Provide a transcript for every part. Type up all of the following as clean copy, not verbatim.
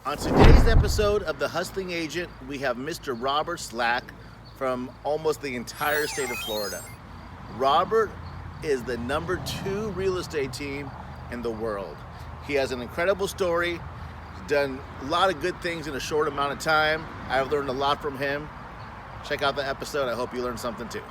On today's episode of The Hustling Agent, we have Mr. Robert Slack from almost the entire state of Florida. Robert is the #2 real estate team in the world. He has an incredible story. He's done a lot of good things in a short amount of time. I've learned a lot from him. Check out the episode. I hope you learned something too.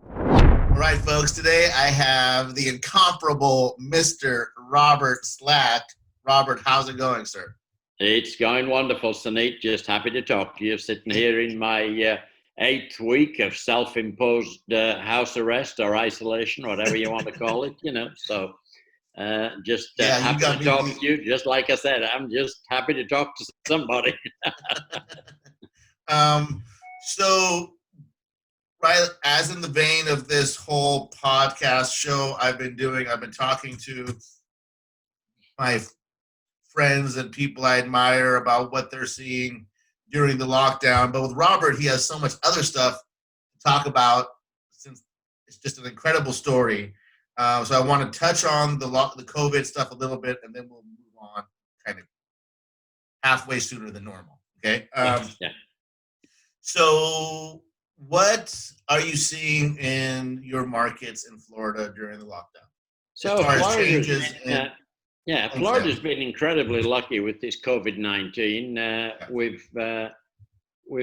All right, folks. Today I have the incomparable Mr. Robert Slack. Robert, how's it going, sir? It's going wonderful, Suneet. Just happy to talk to you. Sitting here in my 8th week of self-imposed house arrest or isolation, whatever you want to call it, So just happy to talk to you. Just like I said, I'm just happy to talk to somebody. So, right, as in the vein of this whole podcast show I've been talking to my friends and people I admire about what they're seeing during the lockdown. But with Robert, he has so much other stuff to talk about since it's just an incredible story. So I want to touch on the COVID stuff a little bit, and then we'll move on kind of halfway sooner than normal. Okay. Yeah. So what are you seeing in your markets in Florida during the lockdown? So as far as changes Florida's been incredibly lucky with this COVID-19. We've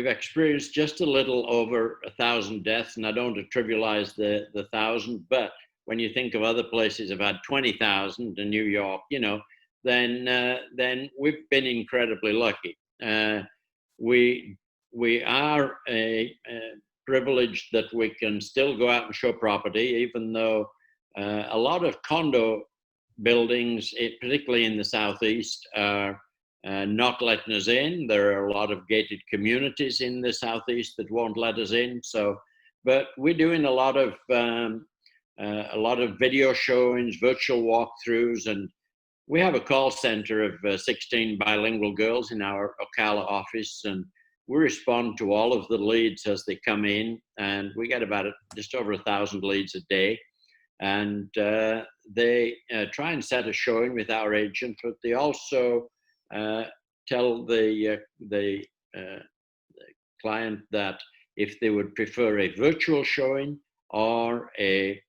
experienced just a little over 1,000 deaths, and I don't trivialize the 1,000, but when you think of other places have had 20,000 in New York, then we've been incredibly lucky. We are privileged that we can still go out and show property, even though a lot of condo buildings, particularly in the southeast, are not letting us in. There are a lot of gated communities in the southeast that won't let us in. But we're doing a lot of video showings, virtual walkthroughs, and we have a call center of 16 bilingual girls in our Ocala office, and we respond to all of the leads as they come in, and we get about just over 1,000 leads a day. And they try and set a showing with our agent, but they also tell the client that if they would prefer a virtual showing or a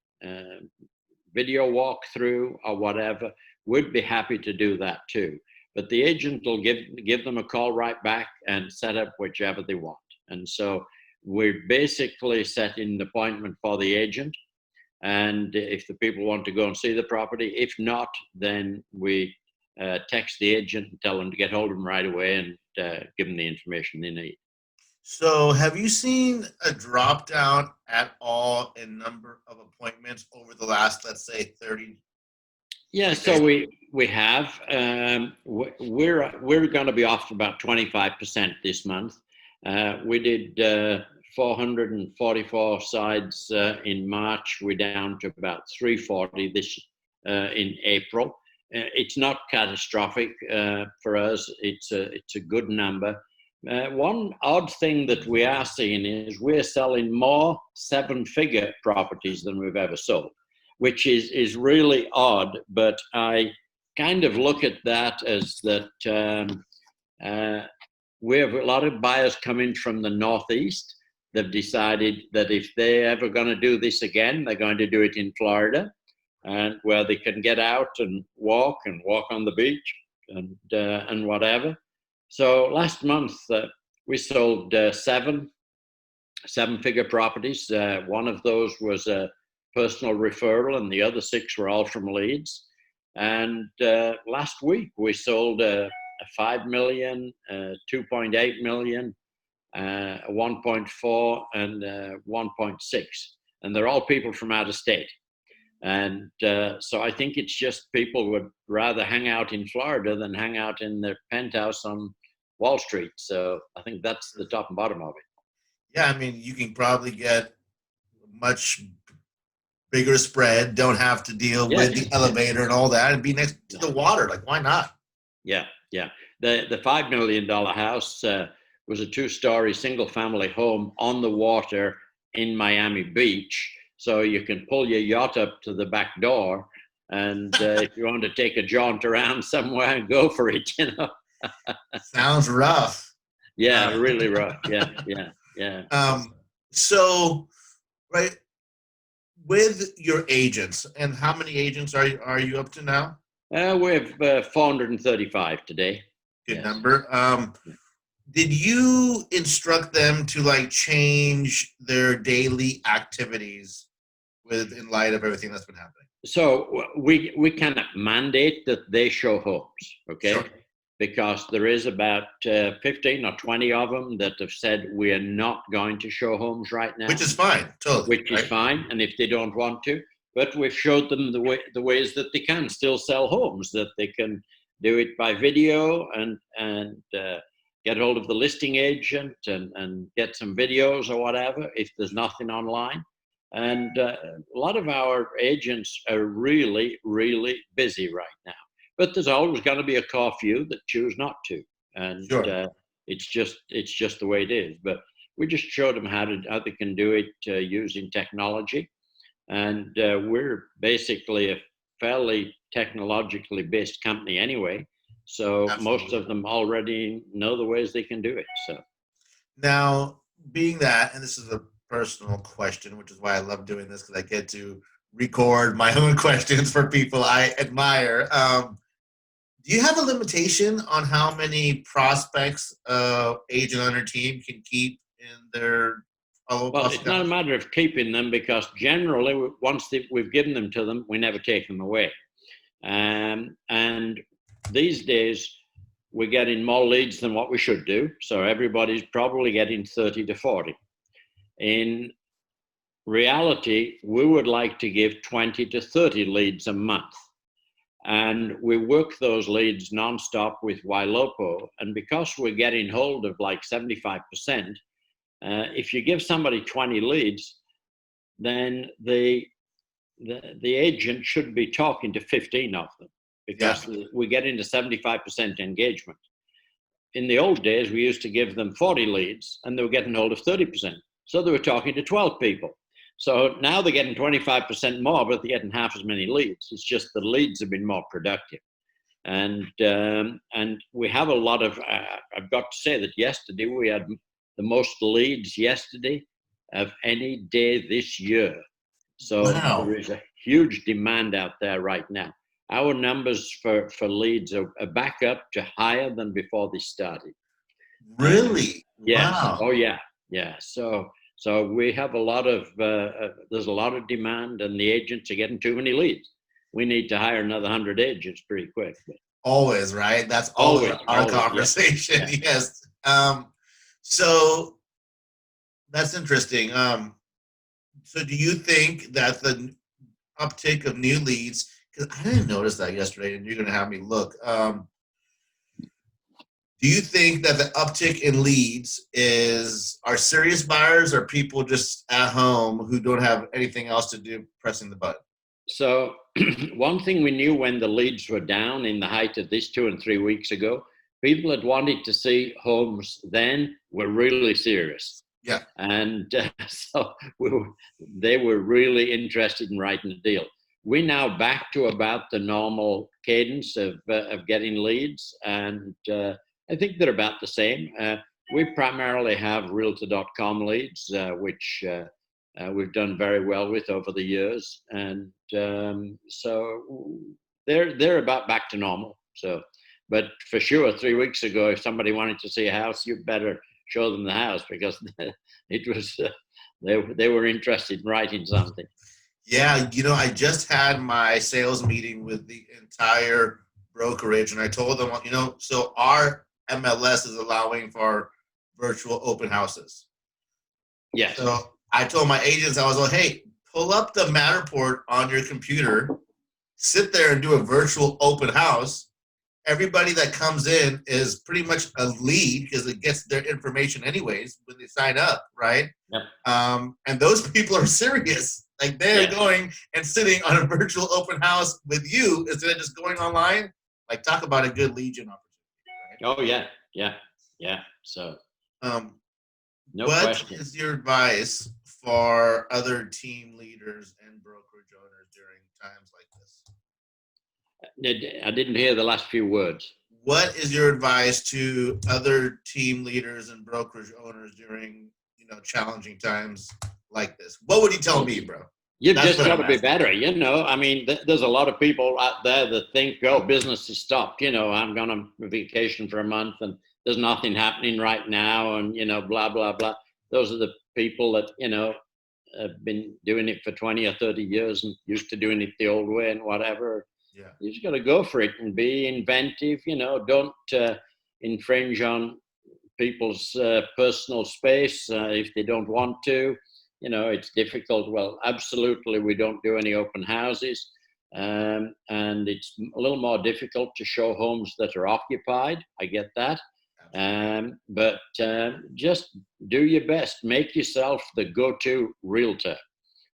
video walkthrough or whatever, we'd be happy to do that too. But the agent will give them a call right back and set up whichever they want. And so we're basically setting an appointment for the agent. And if the people want to go and see the property, if not, then we text the agent and tell them to get hold of them right away and give them the information they need. So have you seen a drop down at all in number of appointments over the last, let's say, 30? Yeah, so we have. We're going to be off about 25% this month. We did 444 sides in March. We're down to about 340 in April. It's not catastrophic for us. It's a good number. One odd thing that we are seeing is we're selling more 7-figure properties than we've ever sold, which is really odd. But I kind of look at that as that we have a lot of buyers coming from the Northeast. They've decided that if they're ever going to do this again, they're going to do it in Florida, and where they can get out and walk on the beach and whatever. So last month we sold 7-figure properties. One of those was a personal referral, and the other 6 were all from leads. And last week we sold a 5 million, 2.8 million, 1.4 and 1.6, and they're all people from out of state. And so I think it's just people would rather hang out in Florida than hang out in their penthouse on Wall Street. So I think that's the top and bottom of it. Yeah, I mean, you can probably get much bigger spread, don't have to deal with the elevator and all that, and be next to the water. Like, why not? Yeah. The $5 million house was a 2-story single-family home on the water in Miami Beach. So you can pull your yacht up to the back door And if you want to take a jaunt around somewhere, go for it, you know. Sounds rough. Yeah, really rough. Yeah. So, right, with your agents, and how many agents are you up to now? We have 435 today. Good Yes. number. Did you instruct them to like change their daily activities in light of everything that's been happening? So we cannot mandate that they show homes, okay? Sure. Because there is about 15 or 20 of them that have said we are not going to show homes right now. Which is fine, totally. Which is fine, and if they don't want to, but we've showed them the ways that they can still sell homes, that they can do it by video and get hold of the listing agent and get some videos or whatever if there's nothing online. And a lot of our agents are really, really busy right now. But there's always going to be a core few that choose not to, and Sure. it's just the way it is. But we just showed them how they can do it using technology, and we're basically a fairly technologically based company anyway. So Absolutely. most of them already know the ways they can do it. So now, being that, and this is a personal question, which is why I love doing this because I get to record my own questions for people I admire. Do you have a limitation on how many prospects agent on your team can keep in their follow-up? well, it's not a matter of keeping them because generally once we've given them to them, we never take them away. And these days, we're getting more leads than what we should do. So everybody's probably getting 30 to 40. In reality, we would like to give 20 to 30 leads a month. And we work those leads nonstop with Ylopo. And because we're getting hold of like 75%, if you give somebody 20 leads, then the agent should be talking to 15 of them because we get into 75% engagement. In the old days, we used to give them 40 leads and they were getting hold of 30%. So they were talking to 12 people. So now they're getting 25% more, but they're getting half as many leads. It's just the leads have been more productive. And we have a lot of, I've got to say that yesterday we had the most leads yesterday of any day this year. So there is a huge demand out there right now. Our numbers for leads are back up to higher than before they started. Really? Yes. Wow. Oh yeah. Yeah. So we have a lot of there's a lot of demand, and the agents are getting too many leads. We need to hire another 100 agents pretty quick. Always, right? That's always our conversation. Yeah. Yes. So that's interesting. So do you think that the uptick of new leads, because I didn't notice that yesterday, and you're going to have me look. Do you think that the uptick in leads are serious buyers or people just at home who don't have anything else to do pressing the button? So one thing we knew when the leads were down in the height of this 2 and 3 weeks ago, people that wanted to see homes then were really serious. Yeah. And so they were really interested in writing a deal. We're now back to about the normal cadence of getting leads, and I think they're about the same. We primarily have Realtor.com leads, which we've done very well with over the years, and so they're about back to normal. So, but for sure, 3 weeks ago, if somebody wanted to see a house, you better show them the house because it was they were interested in writing something. Yeah, I just had my sales meeting with the entire brokerage, and I told them, so our MLS is allowing for virtual open houses. Yes. So I told my agents, I was like, hey, pull up the Matterport on your computer, sit there and do a virtual open house. Everybody that comes in is pretty much a lead because it gets their information anyways when they sign up, right? Yep. And those people are serious. Like they're going and sitting on a virtual open house with you instead of just going online. Like talk about a good lead gen opportunity, right? Oh yeah. So no what question. is your advice for other team leaders and brokerage owners during times like this? I didn't hear the last few words. What is your advice to other team leaders and brokerage owners during, challenging times like this? What would you tell me, bro? You've That's just what got I'm to be asking. better, I mean, there's a lot of people out there that think, oh, business is stopped. I'm going on vacation for a month and there's nothing happening right now, and blah blah blah. Those are the people that have been doing it for 20 or 30 years and used to doing it the old way and whatever. Yeah. You just got to go for it and be inventive. Don't infringe on people's personal space if they don't want to. It's difficult. Well, absolutely, we don't do any open houses. And it's a little more difficult to show homes that are occupied. I get that. But just do your best. Make yourself the go-to realtor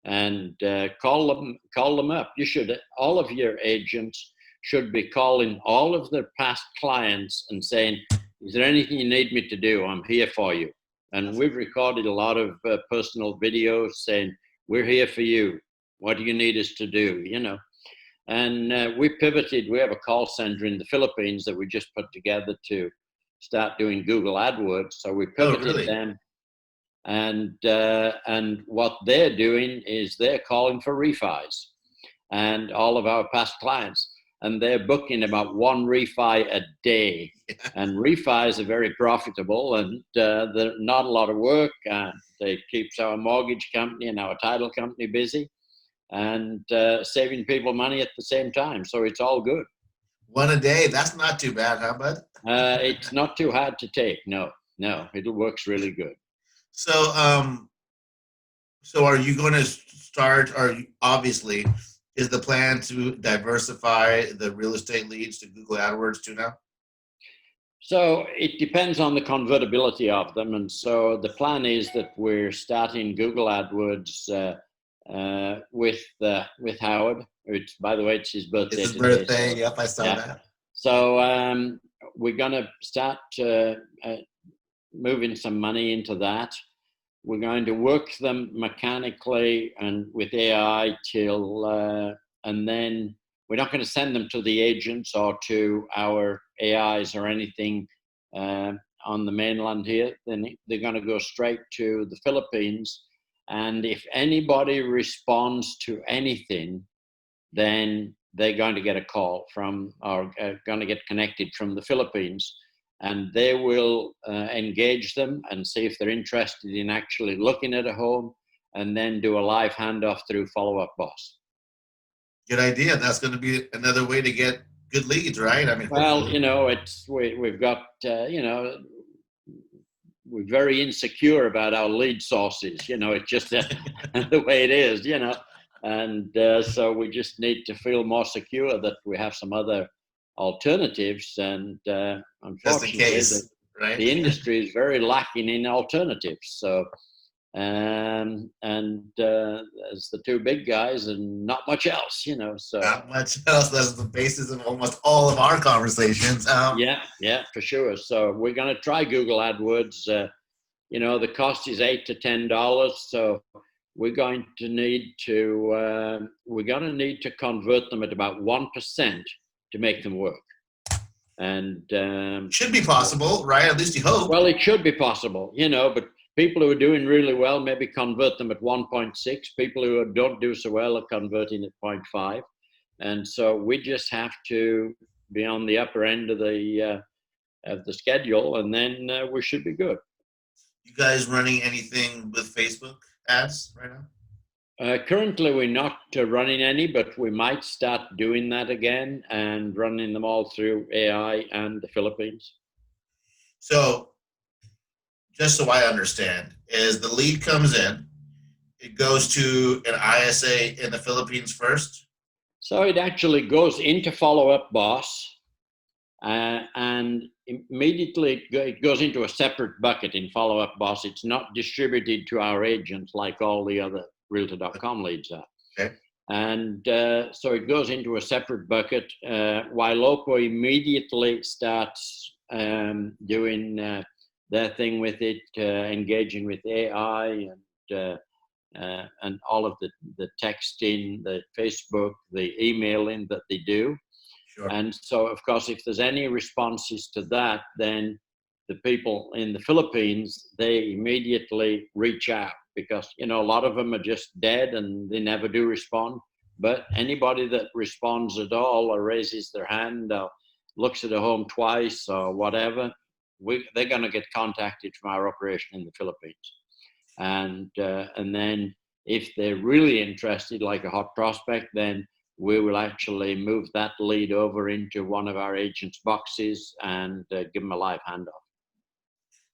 and call them up. You should, all of your agents should be calling all of their past clients and saying, is there anything you need me to do? I'm here for you. And we've recorded a lot of personal videos saying, we're here for you. What do you need us to do? And we pivoted. We have a call center in the Philippines that we just put together to start doing Google AdWords. So we pivoted them. And what they're doing is they're calling for refis and all of our past clients. And they're booking about one refi a day. And refis are very profitable, and they're not a lot of work. They keeps our mortgage company and our title company busy, and saving people money at the same time. So it's all good. One a day, that's not too bad, huh, bud? It's not too hard to take. No, it works really good. So, so are you going to start, obviously, is the plan to diversify the real estate leads to Google AdWords too now? So it depends on the convertibility of them. And so the plan is that we're starting Google AdWords with Howard. Which, by the way, it's his birthday. It's his today, birthday. so, yep, I saw that. So we're going to start moving some money into that. We're going to work them mechanically and with AI and then we're not going to send them to the agents or to our AIs or anything on the mainland here. Then they're going to go straight to the Philippines. And if anybody responds to anything, then they're going to get a call from, or going to get connected from the Philippines. And they will engage them and see if they're interested in actually looking at a home, and then do a live handoff through Follow Up Boss. Good idea. That's going to be another way to get good leads, right? I mean, well, we've got, we're very insecure about our lead sources. It's just the way it is, and so we just need to feel more secure that we have some other alternatives, and unfortunately right? the industry is very lacking in alternatives. So as the two big guys and not much else, so not much else. That's the basis of almost all of our conversations. Yeah, for sure. So we're going to try Google AdWords. The cost is $8 to $10, so we're going to need to convert them at about 1% to make them work. And should be possible, right? At least you hope. Well, it should be possible, but people who are doing really well maybe convert them at 1.6. People who don't do so well are converting at 0.5. And so we just have to be on the upper end of the schedule, and then we should be good. You guys running anything with Facebook ads right now? Currently, we're not running any, but we might start doing that again and running them all through AI and the Philippines. So, just so I understand, is the lead comes in, it goes to an ISA in the Philippines first? So it actually goes into Follow Up Boss, and immediately it goes into a separate bucket in Follow Up Boss. It's not distributed to our agents like all the other Realtor.com leads are. Okay. And so it goes into a separate bucket, while Lopo immediately starts doing their thing with it, engaging with AI and all of the texting, the Facebook, the emailing that they do. Sure. And so, of course, if there's any responses to that, then the people in the Philippines, they immediately reach out because, a lot of them are just dead and they never do respond. But anybody that responds at all or raises their hand or looks at a home twice or whatever, they're going to get contacted from our operation in the Philippines. And then if they're really interested, like a hot prospect, then we will actually move that lead over into one of our agents' boxes and give them a live handoff.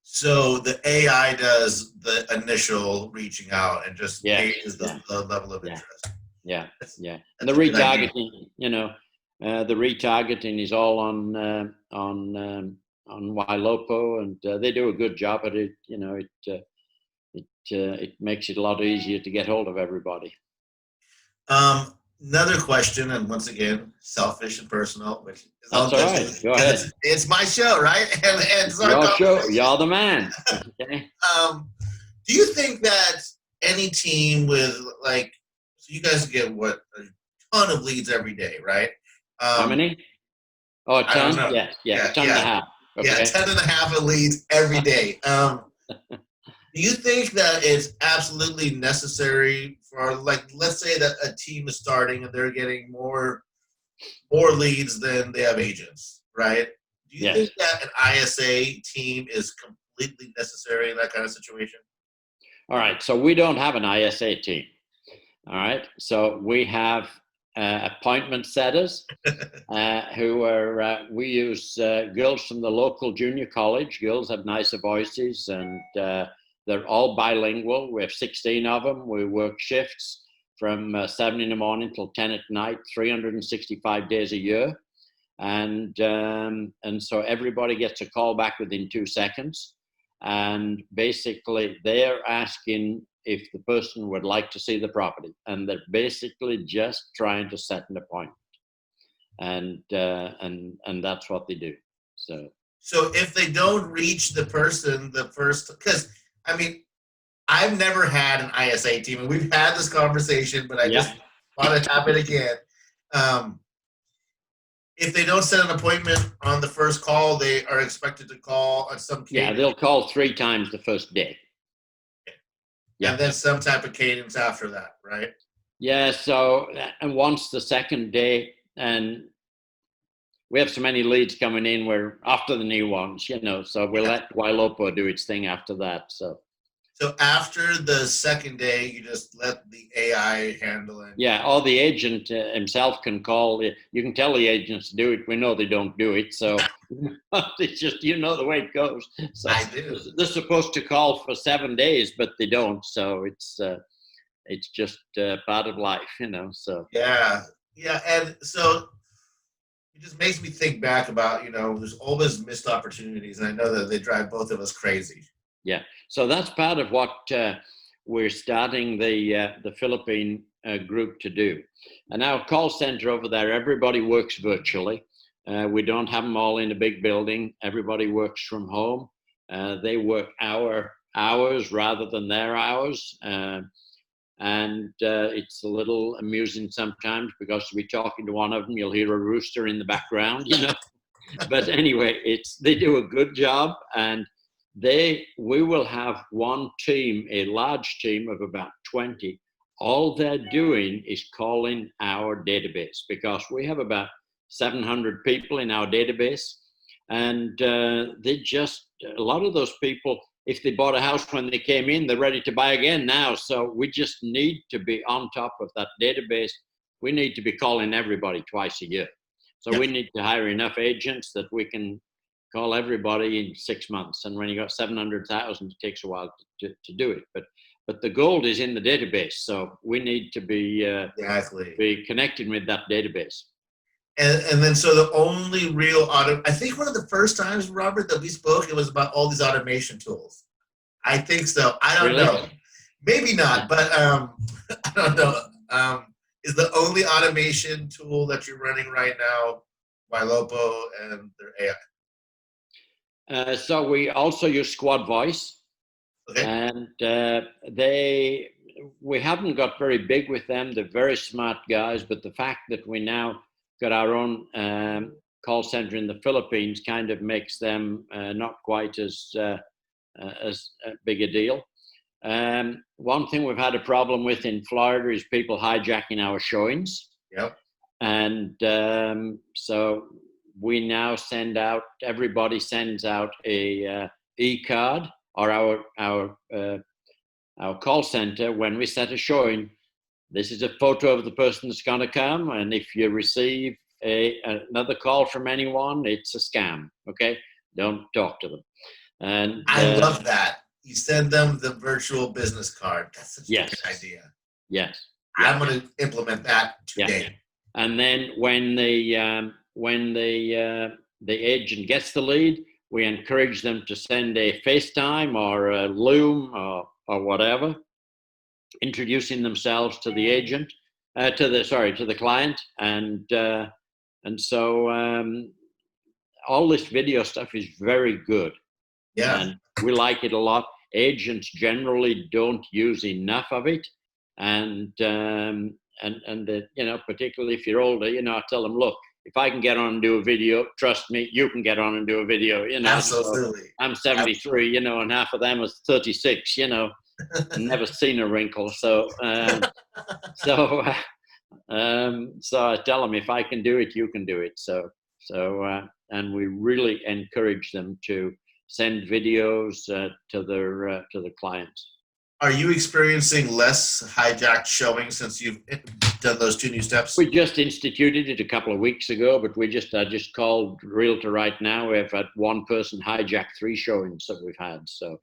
So the AI does the initial reaching out and just gauges the level of interest. Yeah. And the retargeting, the retargeting is all on Ylopo, and they do a good job at it. It makes it a lot easier to get hold of everybody. Another question, and once again, selfish and personal, which is that's all right. Go ahead. It's my show, right? And it's your show. You're the man. Okay. Do you think that any team with so you guys get a ton of leads every day, right? How many? Oh, a ton? Yeah, a ton and a half. Okay. Yeah, 10.5 of leads every day. Do you think that it's absolutely necessary for, let's say that a team is starting and they're getting more leads than they have agents, right? Do you think that an ISA team is completely necessary in that kind of situation? All right, so we don't have an ISA team. All right, so we have appointment setters who are, we use girls from the local junior college. Girls have nicer voices and they're all bilingual. We have 16 of them. We work shifts from 7 in the morning till 10 at night, 365 days a year. And so everybody gets a call back within 2 seconds. And basically they're asking if the person would like to see the property. And they're basically just trying to set an appointment. And that's what they do. So if they don't reach the person, because I mean, I've never had an ISA team, and we've had this conversation, but I just want to have it again. If they don't set an appointment on the first call, they are expected to call on some cadence. Yeah, they'll call 3 times the first day. Yeah. And then some type of cadence after that, right? Yeah, so, and once the second day, and we have so many leads coming in, we're after the new ones, so we'll let Ylopo do its thing after that. So after the second day, you just let the AI handle it. Yeah, or the agent himself can call. You can tell the agents to do it. We know they don't do it, so it's just, the way it goes. So I do. They're supposed to call for 7 days, but they don't. So it's just part of life, So yeah, and so it just makes me think back about, there's always missed opportunities, and I know that they drive both of us crazy. Yeah, so that's part of what we're starting the Philippine group to do. And our call center over there, everybody works virtually. We don't have them all in a big building. Everybody works from home. They work our hours rather than their hours. And it's a little amusing sometimes because we're talking to one of them, you'll hear a rooster in the background, But anyway, they do a good job, and we will have one team, a large team of about 20. All they're doing is calling our database because we have about 700 people in our database, and a lot of those people, if they bought a house when they came in, they're ready to buy again now. So we just need to be on top of that database. We need to be calling everybody twice a year. So we need to hire enough agents that we can call everybody in 6 months. And when you got 700,000, it takes a while to do it. But the gold is in the database. So we need to be connected with that database. And then, so the only real I think one of the first times, Robert, that we spoke, it was about all these automation tools. I think so. I don't know. Maybe not, but I don't know. Is the only automation tool that you're running right now Ylopo and their AI? So we also use Squad Voice. Okay. And we haven't got very big with them. They're very smart guys, but the fact that we now got our own call center in the Philippines, kind of makes them not quite as big a deal. One thing we've had a problem with in Florida is people hijacking our showings. Yep. And so we now everybody sends out a e-card, or our call center, when we set a showing, this is a photo of the person that's going to come, and if you receive another call from anyone, it's a scam. Okay, don't talk to them. And I love that. You send them the virtual business card. That's such a good idea. Yes. I'm going to implement that today. Yeah. And then when the agent gets the lead, we encourage them to send a FaceTime or a Loom or whatever, introducing themselves to the agent, to the client, and so all this video stuff is very good. Yeah, and we like it a lot. Agents generally don't use enough of it, and particularly if you're older, I tell them, look, if I can get on and do a video, trust me, you can get on and do a video. Absolutely. So I'm 73, and half of them are 36. Never seen a wrinkle. So I tell them, if I can do it, you can do it. So and we really encourage them to send videos to the clients. Are you experiencing less hijacked showings since you've done those 2 new steps? We just instituted it a couple of weeks ago, but I just called Realtor right now. We've had one person hijack 3 showings that we've had. So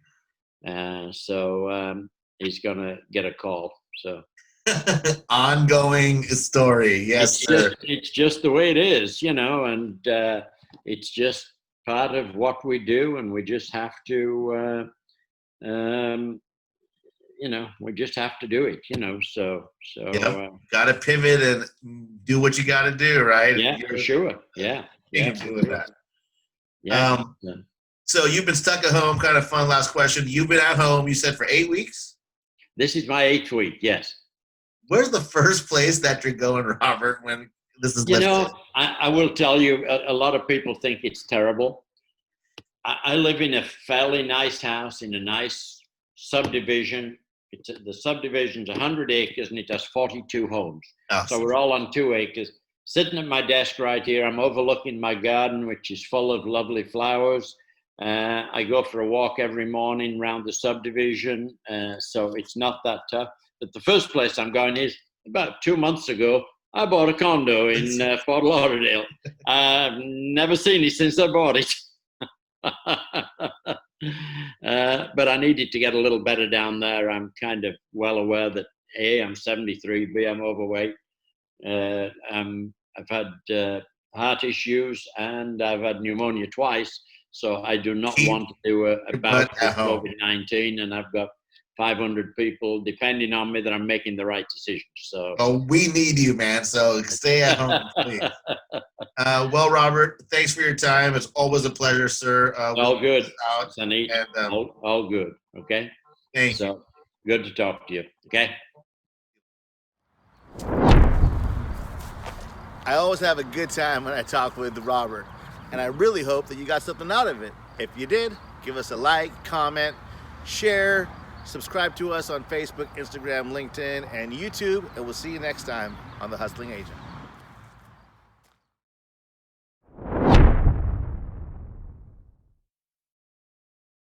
he's gonna get a call. So ongoing story. Yes, sir. It's just the way it is, and it's just part of what we do, and we just have to we just have to do it, so got to pivot and do what you got to do, right? Yeah, for sure. Yeah. Doing that. Yeah. So you've been stuck at home. Kind of fun. Last question. You've been at home, you said, for 8 weeks? This is my 8th week. Yes. Where's the first place that you're going, Robert, when this is lifted? I will tell you, a lot of people think it's terrible. I live in a fairly nice house in a nice subdivision. The subdivision's 100 acres and it has 42 homes. Awesome. So we're all on 2 acres. Sitting at my desk right here, I'm overlooking my garden, which is full of lovely flowers. I go for a walk every morning around the subdivision, so it's not that tough. But the first place I'm going is, about 2 months ago, I bought a condo in Fort Lauderdale. I've never seen it since I bought it. But I needed to get a little better down there. I'm kind of well aware that A, I'm 73, B, I'm overweight. I've had heart issues, and I've had pneumonia twice. So I do not want to do a bout with COVID-19, and I've got 500 people depending on me that I'm making the right decision. So we need you, man. So stay at home, please. Well, Robert, thanks for your time. It's always a pleasure, sir. All good, Suneet. And all good. Okay. Thank you. Good to talk to you. Okay. I always have a good time when I talk with Robert, and I really hope that you got something out of it. If you did, give us a like, comment, share, subscribe to us on Facebook, Instagram, LinkedIn, and YouTube, and we'll see you next time on The Hustling Agent.